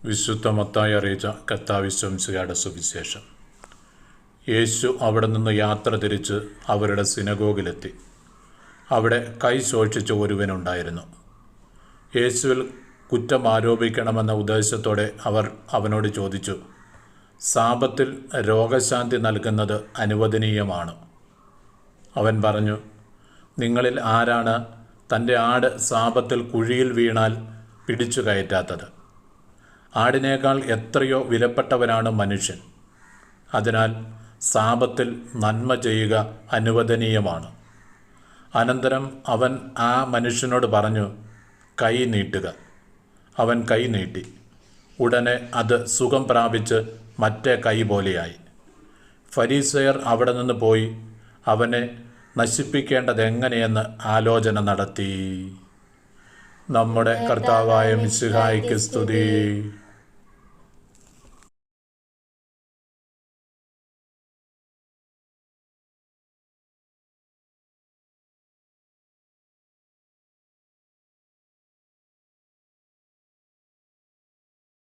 വിശുദ്ധ മത്തായി അറിയിച്ച കർത്താവിശ്വംസിയുടെ സുവിശേഷം. യേശു അവിടെ നിന്ന് യാത്ര തിരിച്ച് അവരുടെ സിനഗോഗിലെത്തി. അവിടെ കൈ ശോഷിച്ച ഒരുവനുണ്ടായിരുന്നു. യേശുവിൽ കുറ്റം ആരോപിക്കണമെന്ന ഉദ്ദേശത്തോടെ അവർ അവനോട് ചോദിച്ചു, സാപത്തിൽ രോഗശാന്തി നൽകുന്നത് അനുവദനീയമാണ്? അവൻ പറഞ്ഞു, നിങ്ങളിൽ ആരാണ് തൻ്റെ ആട് സാപത്തിൽ കുഴിയിൽ വീണാൽ പിടിച്ചു കയറ്റാത്തത്? ആടിനേക്കാൾ എത്രയോ വിലപ്പെട്ടവനാണ് മനുഷ്യൻ. അതിനാൽ സാപത്തിൽ നന്മ ചെയ്യുക അനുവദനീയമാണ്. അനന്തരം അവൻ ആ മനുഷ്യനോട് പറഞ്ഞു, കൈ നീട്ടുക. അവൻ കൈ നീട്ടി. ഉടനെ അത് സുഖം പ്രാപിച്ച് മറ്റേ കൈ പോലെയായി. ഫരീസയർ അവിടെ നിന്ന് പോയി അവനെ നശിപ്പിക്കേണ്ടതെങ്ങനെയെന്ന് ആലോചന നടത്തി. നമ്മുടെ കർത്താവായ മിശിഹായ്ക്ക് സ്തുതി.